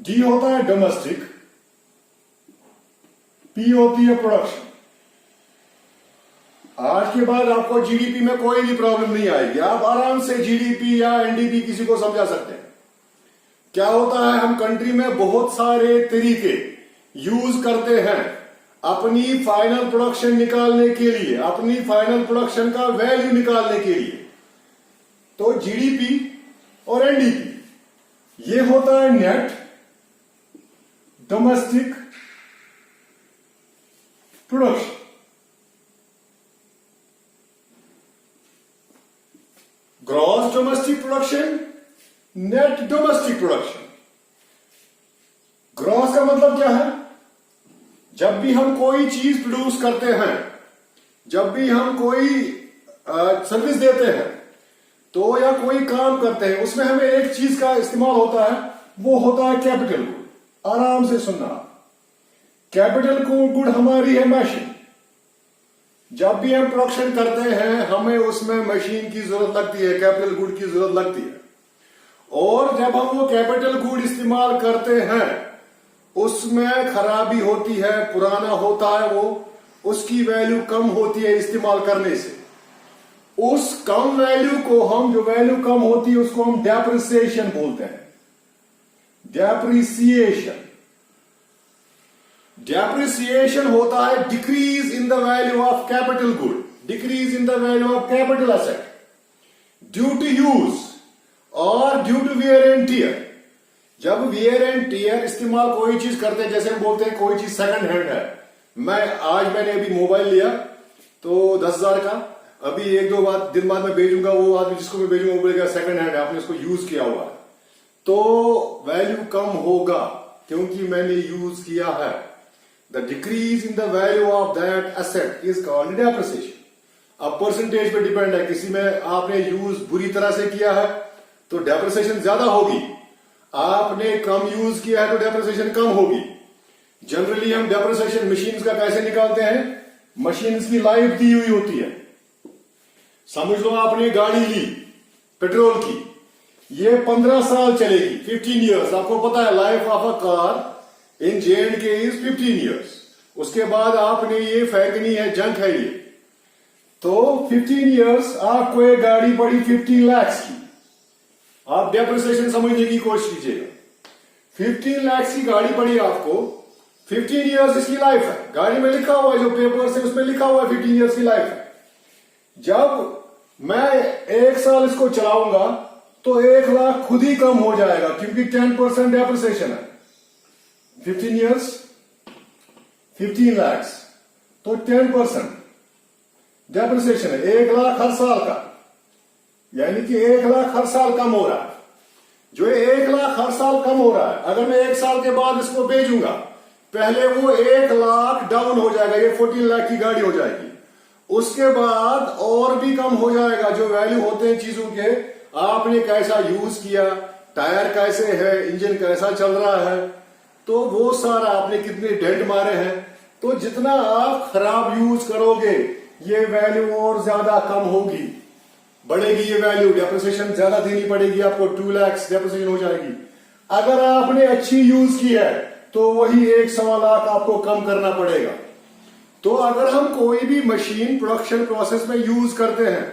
D होता है domestic, P होती है प्रोडक्शन। आज के बाद आपको जीडीपी में कोई भी प्रॉब्लम नहीं आएगी, आप आराम से जीडीपी या एनडीपी किसी को समझा सकते हैं। क्या होता है, हम कंट्री में बहुत सारे तरीके यूज करते हैं अपनी फाइनल प्रोडक्शन निकालने के लिए, अपनी फाइनल प्रोडक्शन का वैल्यू निकालने के लिए। तो जीडीपी और एनडीपी ये होता है net domestic production. Gross domestic production, net domestic production. Gross का मतलब क्या है, जब भी हम कोई चीज प्रोड्यूस करते हैं, जब भी हम कोई सर्विस देते हैं तो या कोई काम करते हैं, उसमें हमें एक चीज का इस्तेमाल होता है, वो होता है कैपिटल गुड। आराम से सुनना, कैपिटल गुड हमारी है मशीन। जब भी हम प्रोडक्शन करते हैं हमें उसमें मशीन की जरूरत लगती है, कैपिटल गुड की जरूरत लगती है। और जब हम वो कैपिटल गुड इस्तेमाल करते हैं उसमें खराबी होती है, पुराना होता है, वो उसकी वैल्यू कम होती है इस्तेमाल करने से। उस कम वैल्यू को हम, जो वैल्यू कम होती है उसको हम डेप्रिसिएशन बोलते हैं। डेप्रिसिएशन, डेप्रिसिएशन होता है decrease in the value of capital good, decrease in the value of capital asset due to use और due to wear and tear. जब वियर एंड टियर इस्तेमाल कोई चीज करते हैं, जैसे हम बोलते हैं कोई चीज सेकंड हैंड है, मैंने अभी मोबाइल लिया तो 10,000 का, अभी एक दो दिन बाद मैं भेजूंगा, वो आदमी जिसको मैं भेजूंगा वो बोलेगा सेकंड हैंड है, आपने उसको यूज किया हुआ है, तो वैल्यू कम होगा क्योंकि मैंने यूज किया है। The decrease in the value of that asset is called depreciation. अब परसेंटेज पे डिपेंड है, किसी में आपने यूज बुरी तरह से किया है तो डेप्रिसिएशन ज्यादा होगी, आपने कम यूज किया है तो डेप्रिसिएशन कम होगी। जनरली हम डेप्रिसिएशन मशीन्स का कैसे निकालते हैं, मशीन्स की लाइफ दी हुई होती है। समझ लो आपने गाड़ी ली पेट्रोल की, ये 15 साल चलेगी, 15 ईयर्स। आपको पता है life of a car in J&K is 15 years. उसके बाद आपने ये फेंकनी है, जंक है ये, तो 15 ईयर्स आपको ये गाड़ी पड़ी 15 लाख की। आप डेप्रिसिएशन समझने की कोशिश कीजिएगा। 15 लाख की गाड़ी पड़ी आपको, 15 ईयर्स इसकी लाइफ है, गाड़ी में लिखा हुआ है, जो पेपर से उसमें लिखा हुआ है 15 ईयर्स की लाइफ है। जब मैं 1 साल इसको चलाऊंगा तो 1 लाख खुद ही कम हो जाएगा क्योंकि 10% डेप्रिसिएशन है। 15 ईयर्स 15 लाख तो 10% डेप्रिसिएशन है, 1 लाख हर साल का, यानी कि 1 लाख हर साल कम हो रहा है। जो 1 लाख हर साल कम हो रहा है, अगर मैं 1 साल के बाद इसको बेचूंगा, पहले वो 1 लाख डाउन हो जाएगा, ये 14 लाख की गाड़ी हो जाएगी। उसके बाद और भी कम हो जाएगा, जो वैल्यू होते हैं चीजों के, आपने कैसा यूज किया, टायर कैसे है, इंजन कैसा चल रहा है, तो वो सारा आपने कितने डेंट मारे हैं, तो जितना आप खराब यूज करोगे ये वैल्यू और ज्यादा कम होगी, बढ़ेगी ये वैल्यू, डेप्रिसिएशन ज्यादा देनी पड़ेगी आपको, 2 लाख डेप्रिसिएशन हो जाएगी। अगर आपने अच्छी यूज की है तो वही 1 लाख आपको कम करना पड़ेगा। तो अगर हम कोई भी मशीन प्रोडक्शन प्रोसेस में यूज करते हैं,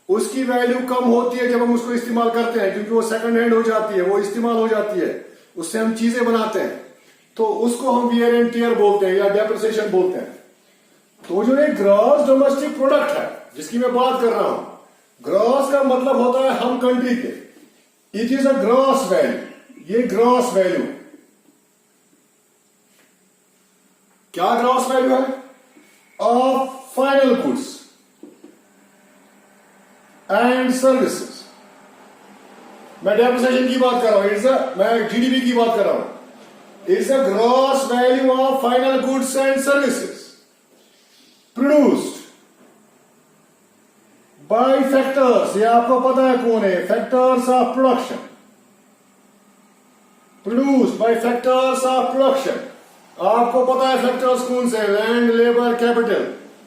उसकी वैल्यू कम होती है जब हम उसको इस्तेमाल करते हैं, क्योंकि वो सेकंड हैंड हो जाती है, वो इस्तेमाल हो जाती है, उससे हम चीजें बनाते हैं, तो उसको हम वियर एंड टियर बोलते हैं या डेप्रिसिएशन बोलते हैं। तो जो ये ग्रॉस डोमेस्टिक प्रोडक्ट है जिसकी मैं बात कर रहा हूं, ग्रॉस का मतलब होता है हम कंट्री के, it is a gross value. ये ग्रॉस वैल्यू, क्या ग्रॉस वैल्यू है of final goods and services. मैं डेप्रिसिएशन की बात कर रहा हूं, मैं जीडीपी की बात कर रहा हूं। It's a gross value of final goods and services produced by factors. ये आपको पता है कौन है, factors of production, produced by factors of production. आपको पता है फैक्टर्स कौन से, लैंड, लेबर, कैपिटल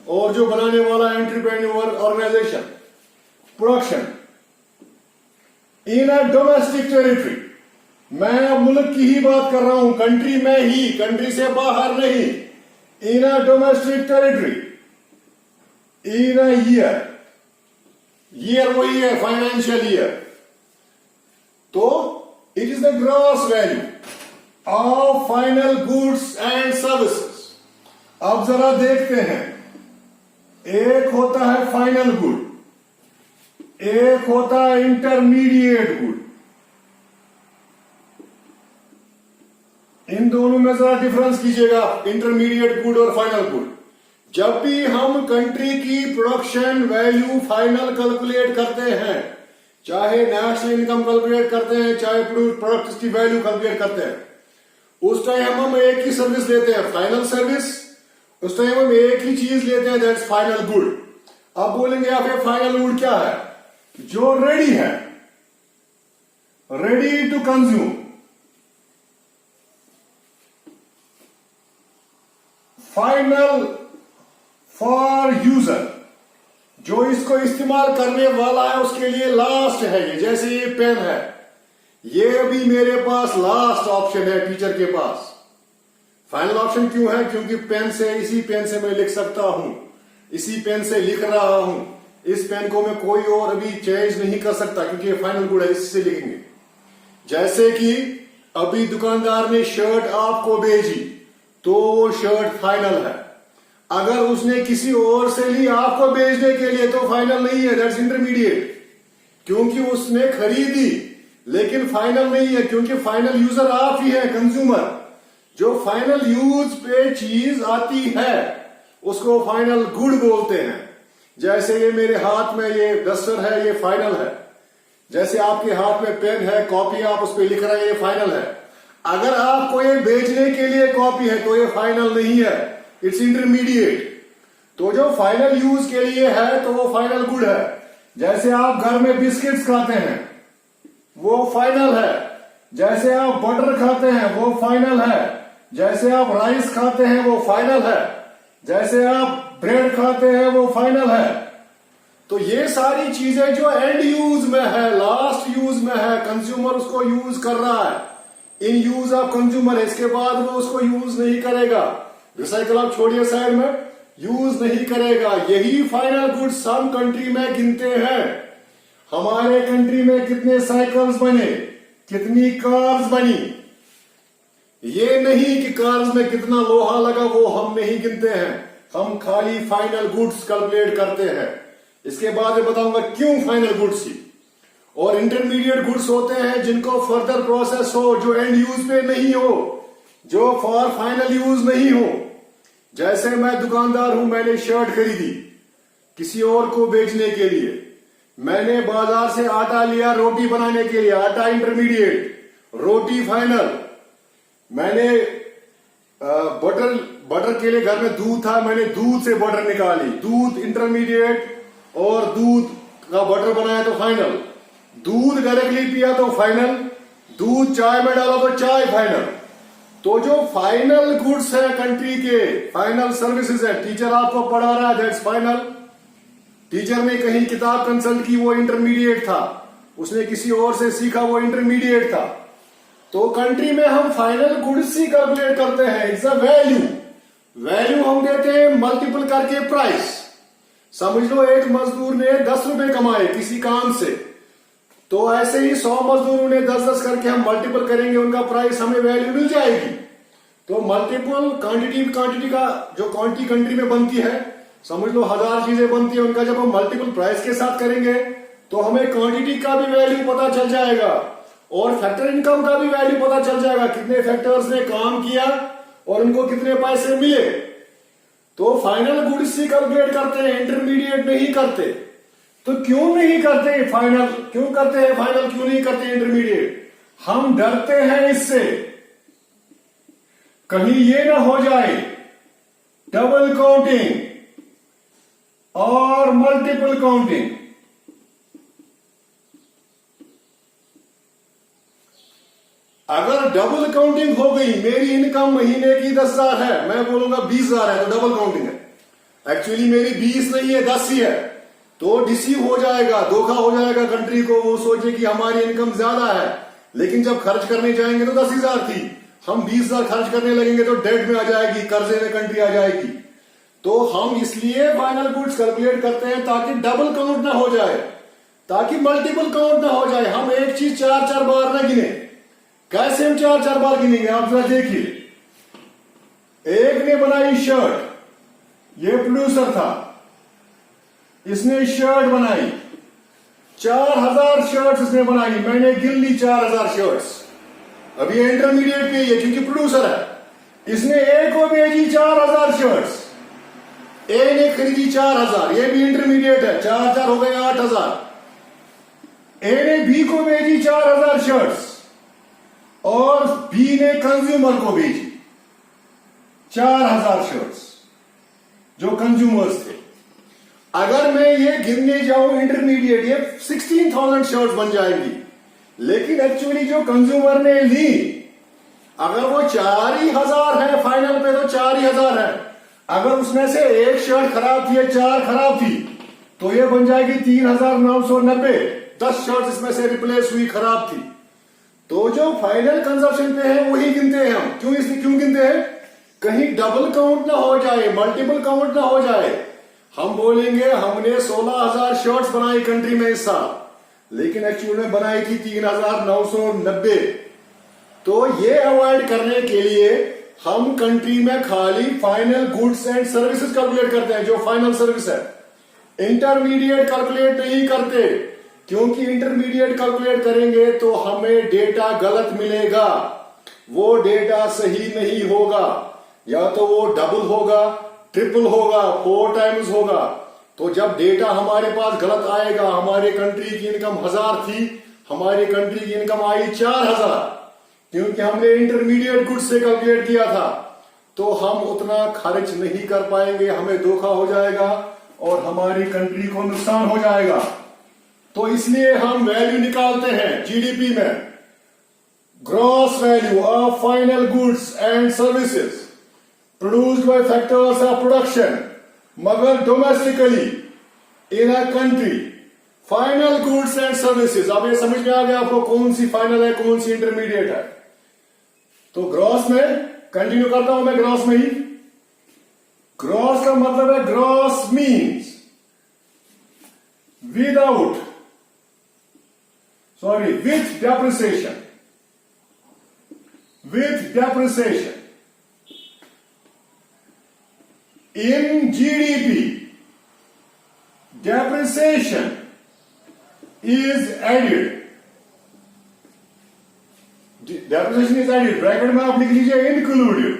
और जो बनाने वाला entrepreneur organisation. Production in a domestic territory, मैं मुल्क की ही बात कर रहा हूं, कंट्री में ही, कंट्री से बाहर नहीं। In a domestic territory, in a year, year वही है फाइनेंशियल ईयर, तो it is the gross value of final goods and services. अब जरा देखते हैं, एक होता है फाइनल गुड, एक होता है इंटरमीडिएट गुड। इन दोनों में जरा डिफरेंस कीजिएगा, इंटरमीडिएट गुड और फाइनल गुड। जब भी हम कंट्री की प्रोडक्शन वैल्यू फाइनल कैलकुलेट करते हैं, चाहे नेशनल इनकम कैलकुलेट करते हैं, चाहे प्रोडक्ट की वैल्यू कैलकुलेट करते हैं, उस टाइम हम एक ही सर्विस लेते हैं, फाइनल सर्विस। उस टाइम हम एक ही चीज लेते हैं, दैट्स फाइनल गुड। अब बोलेंगे आप ये फाइनल गुड क्या है? जो रेडी है, ready to consume, final for user, जो इसको इस्तेमाल करने वाला है उसके लिए लास्ट है। ये जैसे ये पेन है, ये अभी मेरे पास लास्ट ऑप्शन है टीचर के पास। फाइनल ऑप्शन क्यों है? क्योंकि पेन से, इसी पेन से मैं लिख सकता हूं, इसी पेन से लिख रहा हूं। इस पेन को मैं कोई और अभी चेंज नहीं कर सकता क्योंकि ये फाइनल गुड है, इससे लिखेंगे। जैसे कि अभी दुकानदार ने शर्ट आपको भेजी तो वो शर्ट फाइनल है। अगर उसने किसी और से ली आपको भेजने के लिए तो फाइनल नहीं है, दैट्स इंटरमीडिएट। क्योंकि उसने खरीदी लेकिन फाइनल नहीं है, क्योंकि फाइनल यूजर आप ही है, कंज्यूमर। जो फाइनल यूज पे चीज आती है उसको फाइनल गुड बोलते हैं। जैसे ये मेरे हाथ में ये डस्टर है, ये फाइनल है। जैसे आपके हाथ में पेन है, कॉपी आप उस पर लिख रहे हैं, ये फाइनल है। अगर आपको ये बेचने के लिए कॉपी है तो ये फाइनल नहीं है, इट्स इंटरमीडिएट। तो जो फाइनल यूज के लिए है तो वो फाइनल गुड है। जैसे आप घर में बिस्किट्स खाते हैं वो फाइनल है। जैसे आप बटर खाते हैं वो फाइनल है। जैसे आप राइस खाते हैं वो फाइनल है। जैसे आप ब्रेड खाते हैं वो फाइनल है। तो ये सारी चीजें जो एंड यूज में है, लास्ट यूज में है, कंज्यूमर उसको यूज कर रहा है, इन यूज ऑफ कंज्यूमर, इसके बाद वो उसको यूज नहीं करेगा। रिसाइकल आप छोड़िए साइड में, यूज नहीं करेगा। यही फाइनल गुड्स हम कंट्री में गिनते हैं। हमारे कंट्री में कितने साइकिल्स बने, कितनी कार्स बनी, ये नहीं कि कार्स में कितना लोहा लगा, वो हम नहीं गिनते हैं। हम खाली फाइनल गुड्स कैलकुलेट करते हैं। इसके बाद मैं बताऊंगा क्यों फाइनल गुड्स ही। और इंटरमीडिएट गुड्स होते हैं जिनको फर्दर प्रोसेस हो, जो एंड यूज पे नहीं हो, जो फॉर फाइनल यूज नहीं हो। जैसे मैं दुकानदार हूं, मैंने शर्ट खरीदी किसी और को बेचने के लिए। मैंने बाजार से आटा लिया रोटी बनाने के लिए, आटा इंटरमीडिएट, रोटी फाइनल। मैंने बटर के लिए घर में दूध था, मैंने दूध से बटर निकाली, दूध इंटरमीडिएट, और दूध का बटर बनाया तो फाइनल। दूध डायरेक्टली पिया तो फाइनल, दूध चाय में डाला तो चाय फाइनल। तो जो फाइनल गुड्स है कंट्री के, फाइनल सर्विसेज है, टीचर आपको पढ़ा रहा है, दैट्स फाइनल। टीचर ने कहीं किताब कंसल्ट की, वो इंटरमीडिएट था। उसने किसी और से सीखा, वो इंटरमीडिएट था। तो कंट्री में हम फाइनल गुड्स ही कैलकुलेट करते हैं, इट्स अ वैल्यू। वैल्यू हम देते हैं मल्टीपल करके प्राइस। समझ लो एक मजदूर ने 10 रुपए कमाए किसी काम से, तो ऐसे ही 100 मजदूरों ने 10-10 करके हम मल्टीपल करेंगे उनका प्राइस, हमें वैल्यू मिल जाएगी। तो मल्टीपल क्वांटिटी का जो क्वांटिटी कंट्री में बनती है, समझ लो 1000 चीजें बनती है, उनका जब हम मल्टीपल प्राइस के साथ करेंगे तो हमें क्वांटिटी का भी वैल्यू पता चल जाएगा और फैक्टर इनकम का भी वैल्यू पता चल जाएगा, कितने फैक्टर्स ने काम किया और उनको कितने पैसे मिले। तो फाइनल गुड्स ही कैलकुलेट करते हैं, इंटरमीडिएट नहीं करते। तो क्यों नहीं करते फाइनल, क्यों करते हैं फाइनल, क्यों नहीं करते इंटरमीडिएट? हम डरते हैं इससे, कहीं ये ना हो जाए डबल काउंटिंग और मल्टीपल काउंटिंग। अगर डबल काउंटिंग हो गई, मेरी इनकम महीने की 10,000 है, मैं बोलूंगा 20,000 है, तो डबल काउंटिंग है। एक्चुअली मेरी 20 नहीं है, 10 ही है, तो डिसीव हो जाएगा, धोखा हो जाएगा कंट्री को। वो सोचे कि हमारी इनकम ज्यादा है, लेकिन जब खर्च करने जाएंगे तो 10,000 थी, हम 20,000 खर्च करने लगेंगे तो डेट में आ जाएगी, कर्जे में कंट्री आ जाएगी। तो हम इसलिए फाइनल गुड्स कैलकुलेट करते हैं ताकि डबल काउंट ना हो जाए, ताकि मल्टीपल काउंट ना हो जाए। हम एक चीज 4-4 बार ना गिने। कैसे हम 4-4 बार गिनेंगे? आप जरा देखिए, एक ने बनाई शर्ट, ये प्रोड्यूसर था, इसने शर्ट बनाई, 4,000 शर्ट्स इसने बनाई, मैंने गिन ली 4,000 शर्ट्स। अब ये इंटरमीडिएट पे है क्योंकि प्रोड्यूसर है। इसने ए को भेजी 4,000 शर्ट्स, ए ने खरीदी 4,000, ये भी इंटरमीडिएट है, 4-4 हो गए 8,000। ए ने बी को भेजी 4,000 शर्ट्स और बी ने कंज्यूमर को भेजी 4,000 शर्ट्स, जो कंज्यूमर्स थे। अगर मैं ये गिनने जाऊं इंटरमीडिएट, ये 16,000 शर्ट्स बन जाएंगी। लेकिन एक्चुअली जो कंज्यूमर ने ली, अगर वो 4,000 है फाइनल पे, तो 4,000 है। अगर उसमें से एक शर्ट खराब थी या 4 खराब थी, तो ये बन जाएगी 3,990। 10 शर्ट इसमें से रिप्लेस हुई, खराब थी। तो जो फाइनल कंजप्शन पे है वही गिनते हैं हम। क्यों गिनते हैं? कहीं डबल काउंट ना हो जाए, मल्टीपल काउंट ना हो जाए। हम बोलेंगे हमने 16,000 शर्ट्स बनाई कंट्री में इस साल, लेकिन एक्चुअल में बनाई थी 3,990। तो ये अवॉइड करने के लिए हम कंट्री में खाली final goods and services calculate करते हैं, जो फाइनल सर्विस है। इंटरमीडिएट कैलकुलेट नहीं करते, क्योंकि इंटरमीडिएट कैलकुलेट करेंगे तो हमें डेटा गलत मिलेगा, वो डेटा सही नहीं होगा, या तो वो डबल होगा, ट्रिपल होगा, 4 टाइम्स होगा। तो जब डेटा हमारे पास गलत आएगा, हमारे कंट्री की इनकम 1,000 थी, हमारी कंट्री की इनकम आई 4,000, क्योंकि हमने इंटरमीडिएट गुड्स से कैलकुलेट किया था, तो हम उतना खर्च नहीं कर पाएंगे, हमें धोखा हो जाएगा और हमारी कंट्री को नुकसान हो जाएगा। तो इसलिए हम वैल्यू निकालते हैं जीडीपी में, gross value of final goods and services produced by factors of production, मगर domestically in a country final goods and services. अब ये समझ में आ गया आपको कौन सी फाइनल है, कौन सी इंटरमीडिएट है। तो ग्रॉस में कंटिन्यू करता हूं मैं, ग्रॉस में ही। ग्रॉस का मतलब है, gross means without, sorry, with depreciation, with depreciation in GDP, depreciation is added. Depreciation is added, bracket में आप लिख लीजिए included।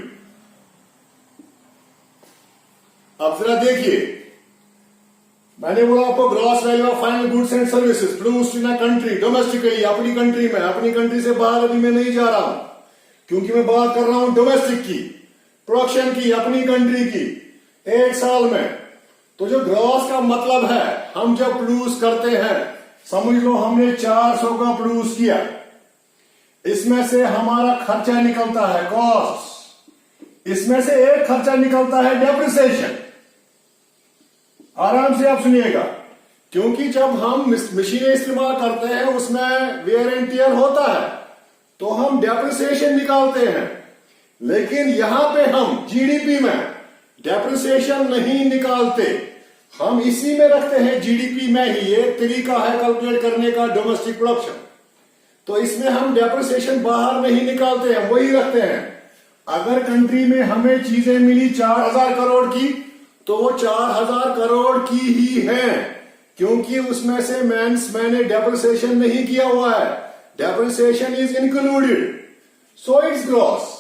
अब जरा देखिए, मैंने बोला आपको gross value of final goods and services produced in a country, domestically, अपनी कंट्री में। अपनी कंट्री से बाहर अभी मैं नहीं जा रहा हूं, क्योंकि मैं बात कर रहा हूं डोमेस्टिक की, प्रोडक्शन की, अपनी कंट्री की, एक साल में। तो जो ग्रॉस का मतलब है, हम जब प्रोड्यूस करते हैं, समझ लो हमने 400 का प्रोड्यूस किया, इसमें से हमारा खर्चा निकलता है कॉस्ट, इसमें से एक खर्चा निकलता है डेप्रिसिएशन। आराम से आप सुनिएगा, क्योंकि जब हम मशीनें इस्तेमाल करते हैं उसमें वेयर एंड टियर होता है, तो हम डेप्रिसिएशन निकालते हैं। लेकिन यहां पे हम जीडीपी में डेप्रिसिएशन नहीं निकालते, हम इसी में रखते हैं जीडीपी में ही। ये तरीका है कैलकुलेट करने का, डोमेस्टिक प्रोडक्शन। तो इसमें हम डेप्रिसिएशन बाहर नहीं निकालते हैं, वही रखते हैं। अगर कंट्री में हमें चीजें मिली 4,000 करोड़ की, तो वो 4,000 करोड़ की ही है, क्योंकि उसमें से मैंने डेप्रिसिएशन नहीं किया हुआ है। Depreciation is included, so it's gross.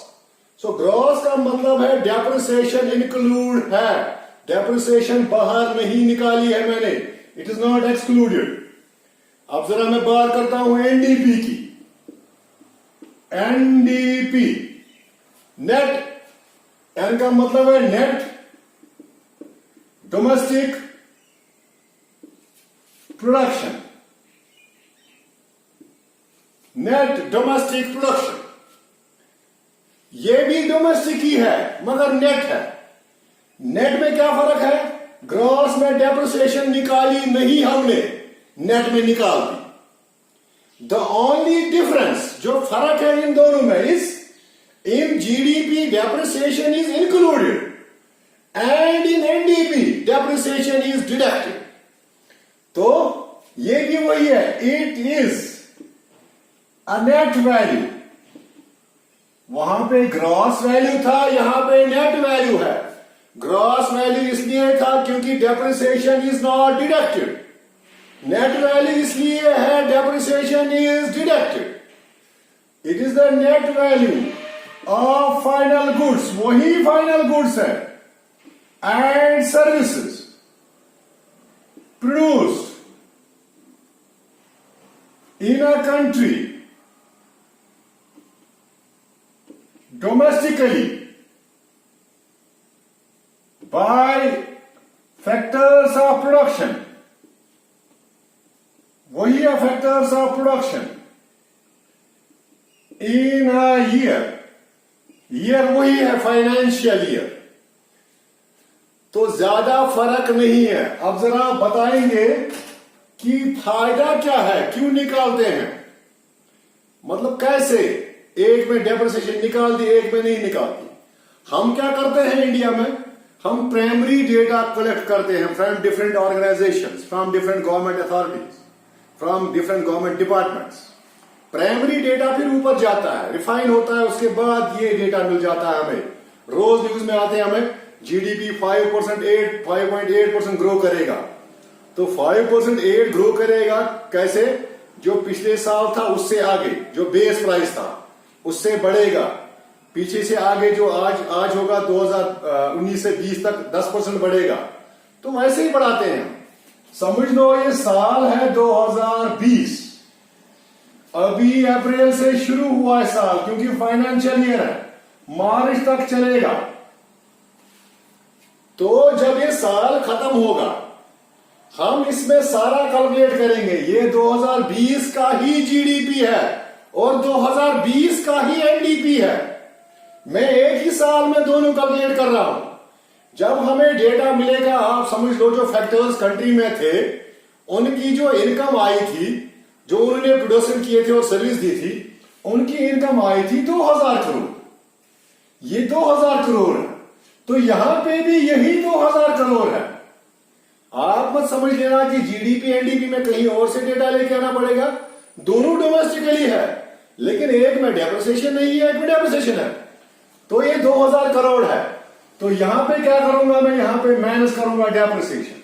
So gross का मतलब है डेप्रिसिएशन इंक्लूड है, डेप्रिसिएशन बाहर नहीं निकाली है मैंने, इट इज नॉट एक्सक्लूडेड। अब जरा मैं बात करता हूं एनडीपी की। एनडीपी, नेट, एन का मतलब है net domestic production, net domestic production. ये भी डोमेस्टिक ही है मगर नेट है। नेट में क्या फर्क है? ग्रॉस में डेप्रिसिएशन निकाली नहीं हमने, नेट में निकाल दी। द ओनली डिफरेंस, जो फर्क है इन दोनों में, इस in GDP depreciation is included and in NDP depreciation is deducted. तो ये भी वही है, it is a net value. वहां पे ग्रॉस वैल्यू था, यहां पे नेट वैल्यू है। ग्रॉस वैल्यू इसलिए था क्योंकि depreciation is not deducted, net value इसलिए है depreciation is deducted. It is the net value of final goods, वही फाइनल गुड्स है, and services produced in a country domestically by factors of production, वही है factors of production in a year, year वही है financial year. तो ज्यादा फर्क नहीं है। अब जरा बताएंगे कि फायदा क्या है, क्यों निकालते हैं, मतलब कैसे एक में डेप्रिसिएशन निकाल दी, एक में नहीं निकालती। हम क्या करते हैं इंडिया में, हम प्राइमरी डेटा कलेक्ट करते हैं from different organisations, from different government authorities, from different government departments. Primary data फिर ऊपर जाता है, रिफाइन होता है, उसके बाद ये डेटा मिल जाता है हमें। रोज न्यूज में आते हैं हमें जीडीपी 5.8% ग्रो करेगा। तो 5% ग्रो करेगा कैसे, जो पिछले साल था उससे आगे, जो बेस प्राइस था उससे बढ़ेगा, पीछे से आगे जो आज होगा 2019 से 20 तक 10% बढ़ेगा। तो वैसे ही बढ़ाते हैं। समझ लो ये साल है 2020, अभी अप्रैल से शुरू हुआ है साल, क्योंकि फाइनेंशियल ईयर है, मार्च तक चलेगा। तो जब ये साल खत्म होगा हम इसमें सारा कैलकुलेट करेंगे। ये 2020 का ही जीडीपी है और 2020 का ही एनडीपी है। मैं एक ही साल में दोनों कैलकुलेट कर रहा हूं। जब हमें डेटा मिलेगा, आप समझ लो जो फैक्टर्स कंट्री में थे उनकी जो इनकम आई थी, जो उन्होंने प्रोडक्शन किए थे और सर्विस दी थी, उनकी इनकम आई थी 2000 करोड़। ये 2000 करोड़ है। तो यहां पे भी यही 2000 करोड़ है। आप मत समझ लेना कि जीडीपी एनडीपी में कहीं और से डेटा लेके आना पड़ेगा। दोनों डोमेस्टिकली है, लेकिन एक में डेप्रिसिएशन नहीं है, एक में डेप्रिसिएशन है। तो ये 2000 करोड़ है। तो यहां पे क्या करूंगा मैं, यहां पे माइनस करूंगा डेप्रिसिएशन,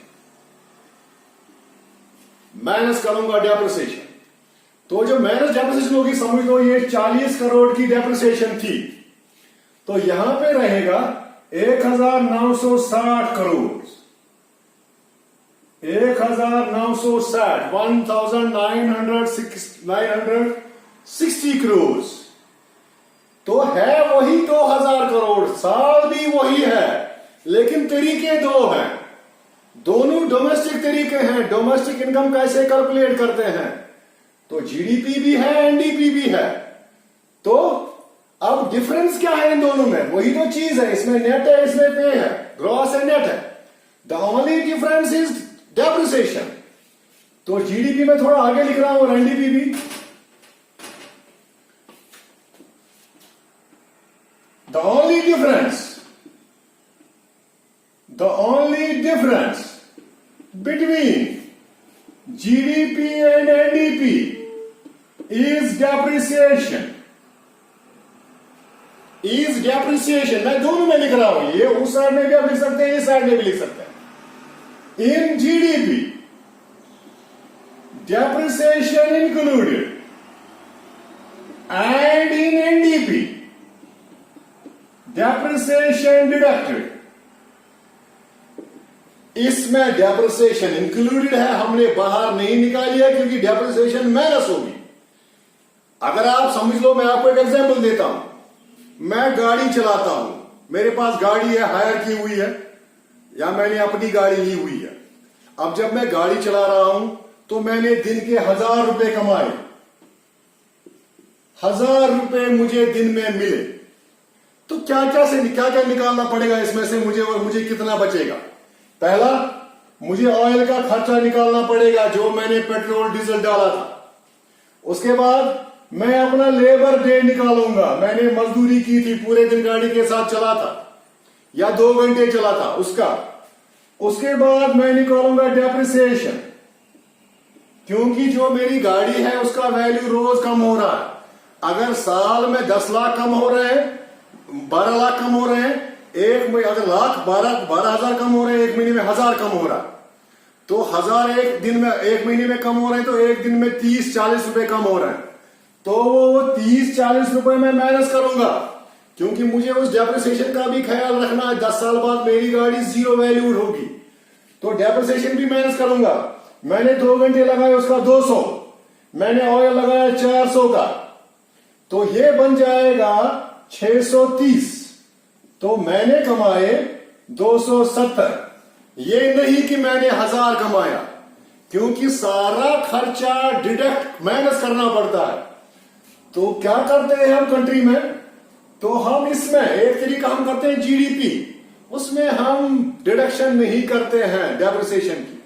माइनस करूंगा डेप्रिसिएशन। तो जो माइनस डेप्रिसिएशन होगी, समझ लो ये 40 करोड़ की डेप्रिसिएशन थी, तो यहां पे रहेगा 1960 करोड़, 1960 करोड़। तो है वही 2000 करोड़, साल भी वही है, लेकिन तरीके दो हैं। दोनों डोमेस्टिक तरीके हैं। डोमेस्टिक इनकम कैसे कैलकुलेट करते हैं, तो जीडीपी भी है, एनडीपी भी है। तो अब डिफरेंस क्या है इन दोनों में, वही तो चीज है। इसमें नेट है, इसमें पे है, ग्रॉस एंड नेट है। The only difference is depreciation. तो जीडीपी में थोड़ा आगे लिख रहा हूं और एनडीपी भी। The only difference between GDP and NDP is depreciation. मैं दोनों में लिख रहा हूं, ये उस साइड में भी आप लिख सकते हैं, इस साइड में भी लिख सकते हैं। In GDP, depreciation included, and in NDP, depreciation deducted. इसमें डेप्रिसिएशन इंक्लूडेड है, हमने बाहर नहीं निकालिया क्योंकि डेप्रिसिएशन माइनस होगी। अगर आप समझ लो, मैं आपको एक एग्जांपल देता हूं। मैं गाड़ी चलाता हूं, मेरे पास गाड़ी है, हायर की हुई है, या मैंने अपनी गाड़ी ली हुई है। अब जब मैं गाड़ी चला रहा हूं तो मैंने दिन के 1000 रुपए कमाए, 1000 रुपए मुझे दिन में मिले। तो क्या क्या निकालना पड़ेगा इसमें से, मुझे कितना बचेगा। पहला, मुझे ऑयल का खर्चा निकालना पड़ेगा, जो मैंने पेट्रोल डीजल डाला था। उसके बाद मैं अपना लेबर डे निकालूंगा, मैंने मजदूरी की थी, पूरे दिन गाड़ी के साथ चला था या 2 घंटे चला था उसका। उसके बाद मैं निकालूंगा डेप्रिसिएशन, क्योंकि जो मेरी गाड़ी है उसका वैल्यू रोज कम हो रहा है। अगर साल में 10 लाख कम हो रहे हैं, 12 लाख कम हो रहे हैं, अगर लाख 12,000 कम हो रहे हैं, 1 महीने में 1000 कम हो रहा है, तो 1000 एक दिन में 1 महीने में कम हो रहे हैं, तो एक दिन में 30-40 रुपए कम हो रहे हैं। तो वो 30-40 रुपए में माइनस करूंगा, क्योंकि मुझे उस डेप्रिसिएशन का भी ख्याल रखना है। 10 साल बाद मेरी गाड़ी जीरो वैल्यूड होगी, तो डेप्रिसिएशन भी माइनस करूंगा। मैंने 2 घंटे लगाए, उसका 200, मैंने ऑयल लगाया 400 का, तो ये बन जाएगा 630। तो मैंने कमाए 270। ये नहीं कि मैंने 1000 कमाया, क्योंकि सारा खर्चा डिडक्ट माइनस करना पड़ता है। तो क्या करते हैं हम कंट्री में, तो हम इसमें एक तरीका हम करते हैं जीडीपी, उसमें हम डिडक्शन नहीं करते हैं डेप्रिसिएशन की,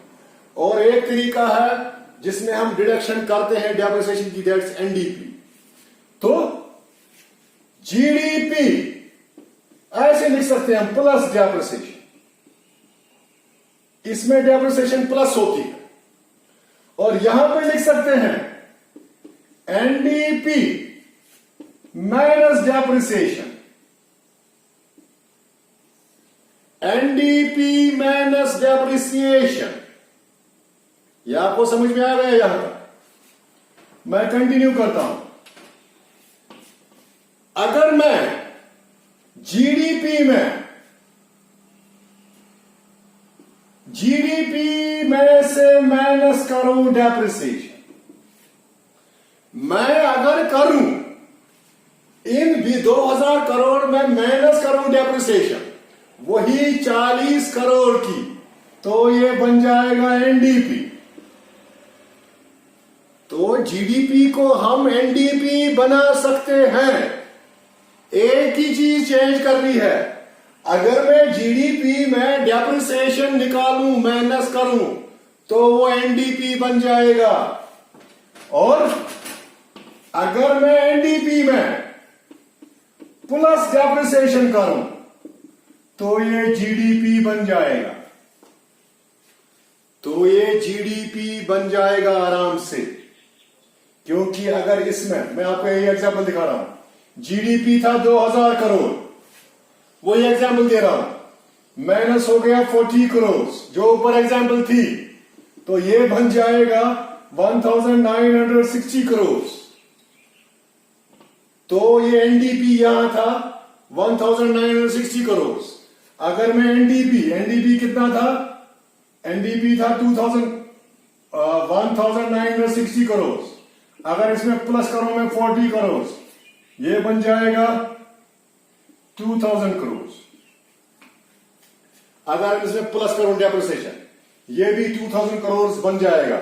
और एक तरीका है जिसमें हम डिडक्शन करते हैं डेप्रिसिएशन की, दैट्स एनडीपी। तो जीडीपी ऐसे लिख सकते हैं हम, प्लस डेप्रिसिएशन, इसमें डेप्रिसिएशन प्लस होती है। और यहां पे लिख सकते हैं NDP minus depreciation, NDP minus depreciation. यह आपको समझ में आ गया यहां तक? मैं कंटिन्यू करता हूं। अगर मैं जीडीपी में से माइनस करूं डेप्रिसिएशन, मैं अगर करूं इन भी 2000 करोड़ में माइनस करूं डेप्रिसिएशन, वही 40 करोड़ की, तो ये बन जाएगा एनडीपी। तो जीडीपी को हम एनडीपी बना सकते हैं। एक ही चीज चेंज करनी है, अगर मैं जीडीपी में डेप्रिसिएशन निकालूं, माइनस करूं, तो वो एनडीपी बन जाएगा। और अगर मैं एनडीपी में प्लस डेप्रिसिएशन करूं, तो ये जीडीपी बन जाएगा। तो ये जीडीपी बन जाएगा आराम से, क्योंकि अगर इसमें मैं आपको ये एग्जांपल दिखा रहा हूं, जीडीपी था 2000 करोड़, वही एग्जांपल दे रहा हूं, माइनस हो गया 40 करोड़ जो ऊपर एग्जांपल थी, तो ये बन जाएगा 1960 करोड़। तो ये एनडीपी यहां था 1960 करोड़। अगर मैं एनडीपी कितना था, एनडीपी था 1960 करोड़। अगर इसमें प्लस करूं मैं 40 करोड़, ये बन जाएगा 2000 करोड़। अगर इसमें प्लस करूं डेप्रिसिएशन, ये भी 2000 करोड़ बन जाएगा।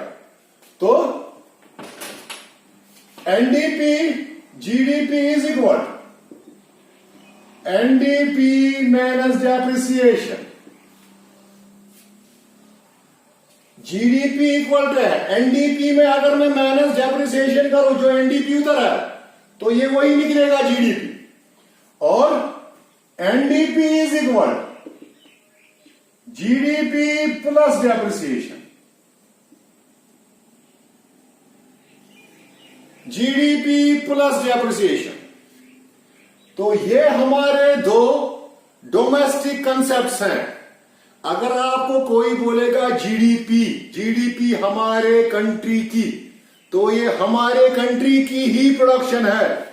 तो NDP GDP is equal NDP minus depreciation. GDP equal to है एनडीपी में, अगर मैं माइनस डेप्रिसिएशन करूं, जो एनडीपी उधर है, तो ये वही निकलेगा जीडीपी। और NDP is equal GDP plus depreciation, GDP plus depreciation. तो ये हमारे दो डोमेस्टिक कंसेप्ट्स हैं। अगर आपको कोई बोलेगा जीडीपी हमारे कंट्री की, तो ये हमारे कंट्री की ही प्रोडक्शन है,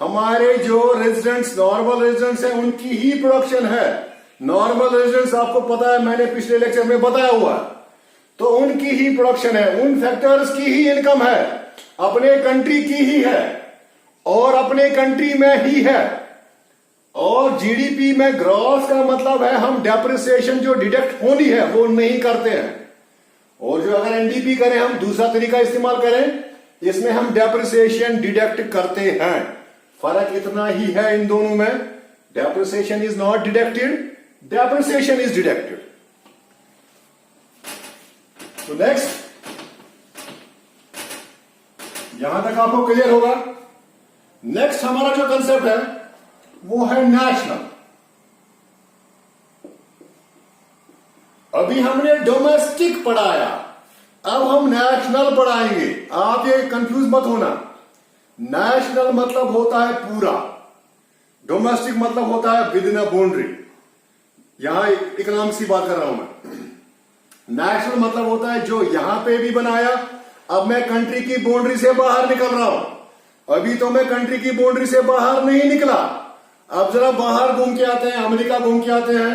हमारे जो रेजिडेंट्स नॉर्मल रेजिडेंट्स हैं उनकी ही प्रोडक्शन है। नॉर्मल रेजिडेंट्स आपको पता है, मैंने पिछले लेक्चर में बताया हुआ, तो उनकी ही प्रोडक्शन है, उन फैक्टर्स की ही इनकम है, अपने कंट्री की ही है और अपने कंट्री में ही है। और जीडीपी में ग्रॉस का मतलब है हम डेप्रिसिएशन जो डिडक्ट होनी है वो नहीं करते हैं। और जो अगर एनडीपी करें, हम दूसरा तरीका इस्तेमाल करें, इसमें हम डेप्रिसिएशन डिडक्ट करते हैं। फर्क इतना ही है इन दोनों में, depreciation is not deducted, depreciation is deducted. तो नेक्स्ट यहां तक आपको क्लियर होगा। नेक्स्ट हमारा जो कंसेप्ट है वो है नेशनल। अभी हमने डोमेस्टिक पढ़ाया, अब हम नेशनल पढ़ाएंगे। आप ये कंफ्यूज मत होना। नेशनल मतलब होता है पूरा, डोमेस्टिक मतलब होता है विद इन अ बाउंड्री। यहां इकोनॉमिक की बात कर रहा हूं मैं। नेशनल मतलब होता है जो यहां पे भी बनाया, अब मैं कंट्री की बाउंड्री से बाहर निकल रहा हूं। अभी तो मैं कंट्री की बाउंड्री से बाहर नहीं निकला, अब जरा बाहर घूम के आते हैं, अमेरिका घूम के आते हैं,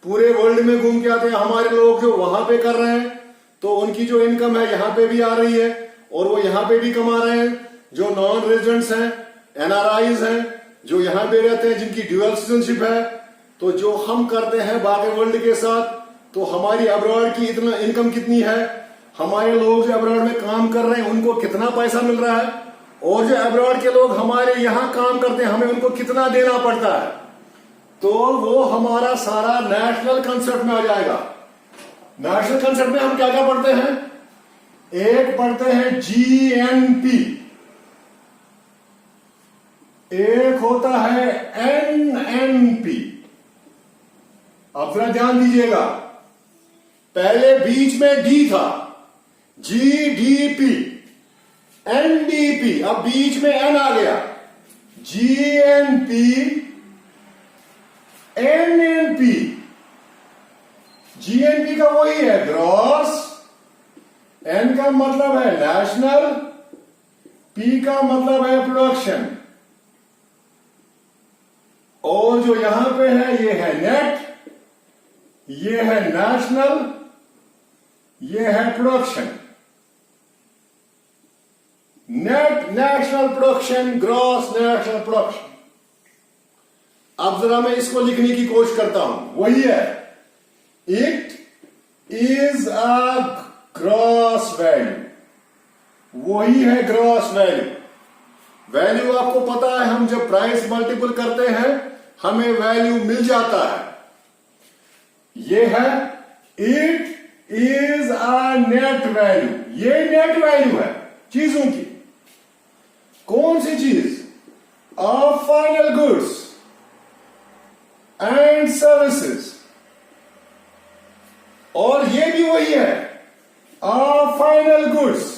पूरे वर्ल्ड में घूम के आते हैं। हमारे लोग जो वहां पे कर रहे हैं तो उनकी जो इनकम है यहां पे भी आ रही है और वो यहां पे भी कमा रहे हैं। जो नॉन रेजिडेंट्स हैं, एनआरआईज हैं, जो यहां पे रहते हैं, जिनकी ड्यूअल सिटीजनशिप है, तो जो हम करते हैं बाकी वर्ल्ड के साथ, तो हमारी अब्रॉड की इतना इनकम कितनी है, हमारे लोग जो अब्रॉड में काम कर रहे हैं उनको कितना पैसा मिल रहा है, और जो अब्रॉड के लोग हमारे यहां काम करते हैं हमें उनको कितना देना पड़ता है, तो वो हमारा सारा नेशनल कंसेप्ट में आ जाएगा। नेशनल कंसेप्ट में हम क्या क्या पढ़ते हैं? एक पढ़ते हैं जीएनपी, एक होता है एनएनपी। अब जरा ध्यान दीजिएगा, पहले बीच में डी था, जीडीपी, एनडीपी, अब बीच में एन आ गया, जीएनपी, एनएनपी। जीएनपी का वही है ग्रॉस, एन का मतलब है नेशनल, पी का मतलब है प्रोडक्शन, और जो यहां पे है ये है नेट, ये है नेशनल, ये है production. Net national production, gross national production. अब जरा मैं इसको लिखने की कोशिश करता हूं, वही है, it is a gross value, वही है ग्रॉस वैल्यू। वैल्यू आपको पता है, हम जब प्राइस मल्टीपल करते हैं हमें वैल्यू मिल जाता है। ये है it is a net value, ये नेट वैल्यू है चीजों की। कौन सी चीज? Of final goods and services, और ये भी वही है, of final goods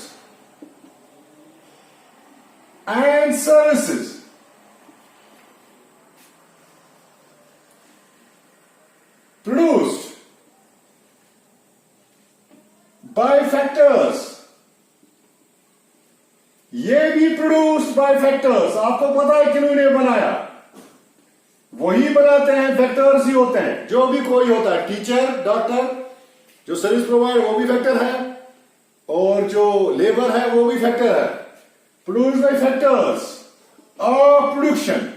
and services. Produced by factors, ये भी प्रोड्यूस्ड बाय फैक्टर्स। आपको पता है किन्होंने बनाया? वही बनाते हैं, फैक्टर्स ही होते हैं। जो भी कोई होता है, टीचर, डॉक्टर, जो सर्विस प्रोवाइड वो भी फैक्टर है, और जो लेबर है वो भी फैक्टर है। Produced by factors of production,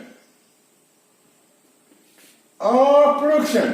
of production.